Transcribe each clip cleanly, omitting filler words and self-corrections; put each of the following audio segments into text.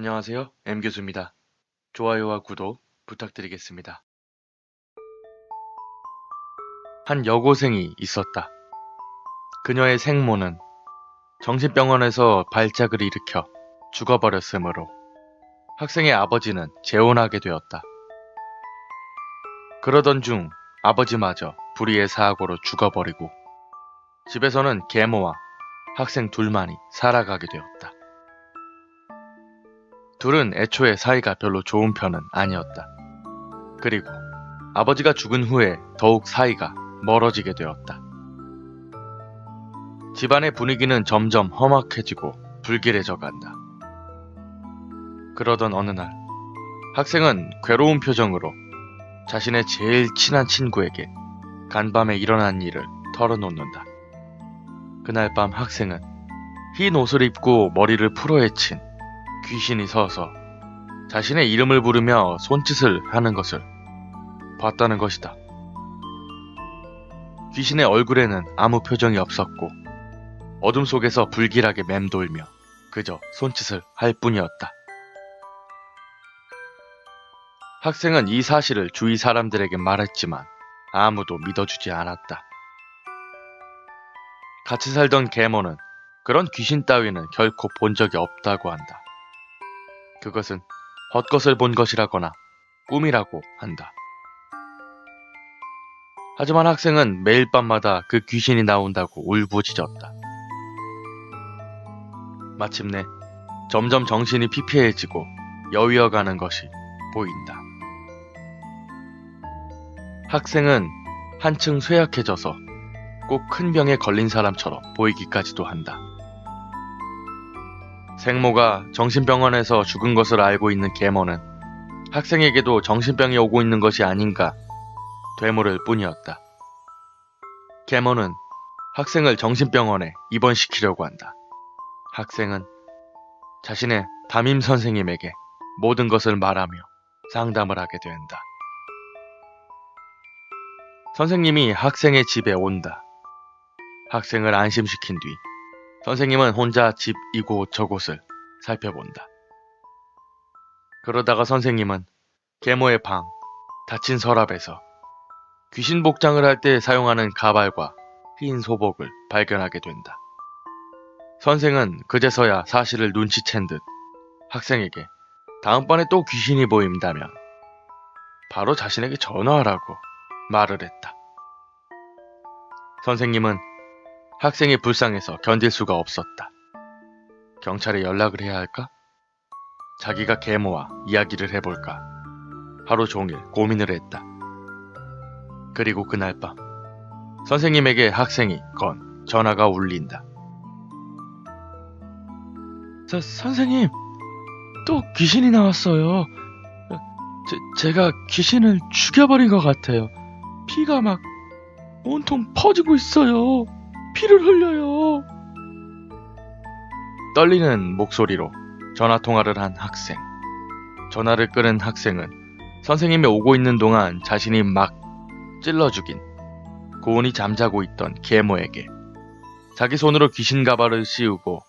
안녕하세요. M교수입니다. 좋아요와 구독 부탁드리겠습니다. 한 여고생이 있었다. 그녀의 생모는 정신병원에서 발작을 일으켜 죽어버렸으므로 학생의 아버지는 재혼하게 되었다. 그러던 중 아버지마저 불의의 사고로 죽어버리고 집에서는 계모와 학생 둘만이 살아가게 되었다. 둘은 애초에 사이가 별로 좋은 편은 아니었다. 그리고 아버지가 죽은 후에 더욱 사이가 멀어지게 되었다. 집안의 분위기는 점점 험악해지고 불길해져 간다. 그러던 어느 날 학생은 괴로운 표정으로 자신의 제일 친한 친구에게 간밤에 일어난 일을 털어놓는다. 그날 밤 학생은 흰 옷을 입고 머리를 풀어헤친 귀신이 서서 자신의 이름을 부르며 손짓을 하는 것을 봤다는 것이다. 귀신의 얼굴에는 아무 표정이 없었고 어둠 속에서 불길하게 맴돌며 그저 손짓을 할 뿐이었다. 학생은 이 사실을 주위 사람들에게 말했지만 아무도 믿어주지 않았다. 같이 살던 계모는 그런 귀신 따위는 결코 본 적이 없다고 한다. 그것은 헛것을 본 것이라거나 꿈이라고 한다. 하지만 학생은 매일 밤마다 그 귀신이 나온다고 울부짖었다. 마침내 점점 정신이 피폐해지고 여위어가는 것이 보인다. 학생은 한층 쇠약해져서 꼭 큰 병에 걸린 사람처럼 보이기까지도 한다. 생모가 정신병원에서 죽은 것을 알고 있는 계모는 학생에게도 정신병이 오고 있는 것이 아닌가 되물을 뿐이었다. 계모는 학생을 정신병원에 입원시키려고 한다. 학생은 자신의 담임 선생님에게 모든 것을 말하며 상담을 하게 된다. 선생님이 학생의 집에 온다. 학생을 안심시킨 뒤 선생님은 혼자 집 이곳 저곳을 살펴본다. 그러다가 선생님은 계모의 방, 닫힌 서랍에서 귀신 복장을 할 때 사용하는 가발과 흰 소복을 발견하게 된다. 선생은 그제서야 사실을 눈치챈 듯 학생에게 다음번에 또 귀신이 보인다면 바로 자신에게 전화하라고 말을 했다. 선생님은 학생이 불쌍해서 견딜 수가 없었다. 경찰에 연락을 해야 할까? 자기가 계모와 이야기를 해볼까? 하루 종일 고민을 했다. 그리고 그날 밤 선생님에게 학생이 건 전화가 울린다. 선생님, 또 귀신이 나왔어요. 제가 귀신을 죽여버린 것 같아요. 피가 막 온통 퍼지고 있어요. 피를 흘려요. 떨리는 목소리로 전화통화를 한 학생. 전화를 끊은 학생은 선생님이 오고 있는 동안 자신이 막 찔러 죽인 고온히 잠자고 있던 계모에게 자기 손으로 귀신 가발을 씌우고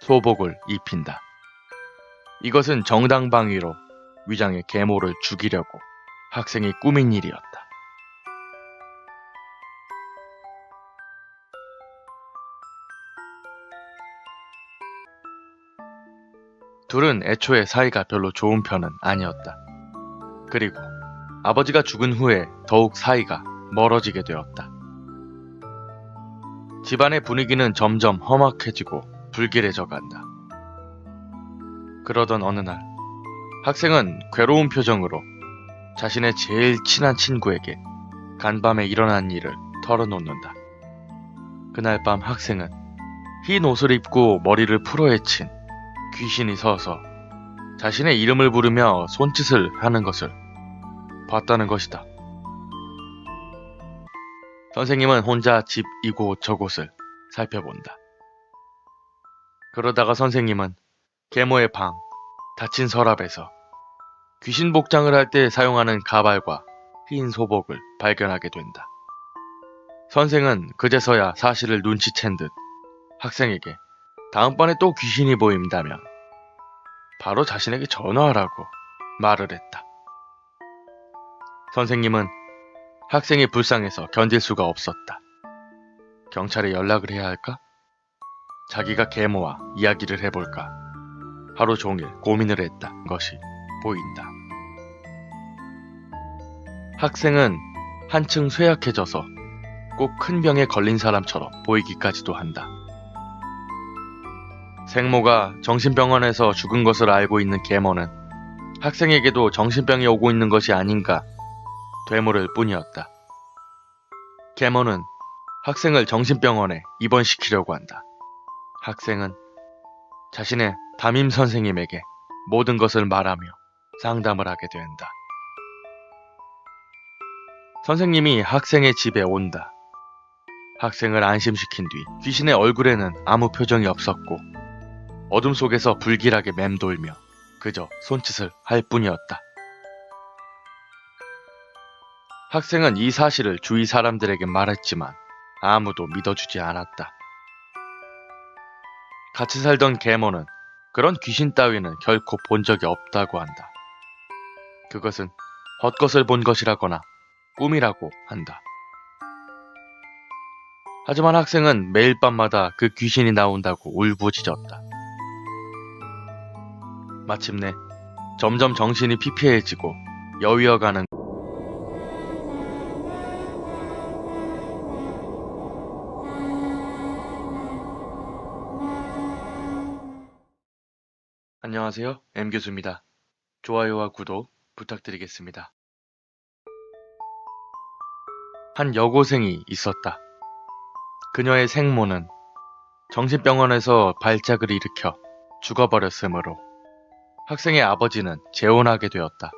소복을 입힌다. 이것은 정당방위로 위장의 계모를 죽이려고 학생이 꾸민 일이었다. 둘은 애초에 사이가 별로 좋은 편은 아니었다. 그리고 아버지가 죽은 후에 더욱 사이가 멀어지게 되었다. 집안의 분위기는 점점 험악해지고 불길해져 간다. 그러던 어느 날 학생은 괴로운 표정으로 자신의 제일 친한 친구에게 간밤에 일어난 일을 털어놓는다. 그날 밤 학생은 흰 옷을 입고 머리를 풀어헤친 귀신이 서서 자신의 이름을 부르며 손짓을 하는 것을 봤다는 것이다. 선생님은 혼자 집 이곳 저곳을 살펴본다. 그러다가 선생님은 계모의 방, 닫힌 서랍에서 귀신 복장을 할 때 사용하는 가발과 흰 소복을 발견하게 된다. 선생은 그제서야 사실을 눈치챈 듯 학생에게 다음번에 또 귀신이 보인다면 바로 자신에게 전화하라고 말을 했다. 선생님은 학생이 불쌍해서 견딜 수가 없었다. 경찰에 연락을 해야 할까? 자기가 계모와 이야기를 해볼까? 하루 종일 고민을 했던 것이 보인다. 학생은 한층 쇠약해져서 꼭 큰 병에 걸린 사람처럼 보이기까지도 한다. 생모가 정신병원에서 죽은 것을 알고 있는 계모는 학생에게도 정신병이 오고 있는 것이 아닌가 되물을 뿐이었다. 계모는 학생을 정신병원에 입원시키려고 한다. 학생은 자신의 담임 선생님에게 모든 것을 말하며 상담을 하게 된다. 선생님이 학생의 집에 온다. 학생을 안심시킨 뒤 귀신의 얼굴에는 아무 표정이 없었고 어둠 속에서 불길하게 맴돌며 그저 손짓을 할 뿐이었다. 학생은 이 사실을 주위 사람들에게 말했지만 아무도 믿어주지 않았다. 같이 살던 계모는 그런 귀신 따위는 결코 본 적이 없다고 한다. 그것은 헛것을 본 것이라거나 꿈이라고 한다. 하지만 학생은 매일 밤마다 그 귀신이 나온다고 울부짖었다. 마침내 점점 정신이 피폐해지고 여위어가는 안녕하세요. M교수입니다. 좋아요와 구독 부탁드리겠습니다. 한 여고생이 있었다. 그녀의 생모는 정신병원에서 발작을 일으켜 죽어버렸으므로 학생의 아버지는 재혼하게 되었다.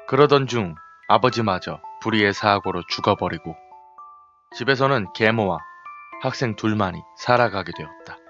그러던 중 아버지마저 불의의 사고로 죽어버리고 집에서는 계모와 학생 둘만이 살아가게 되었다.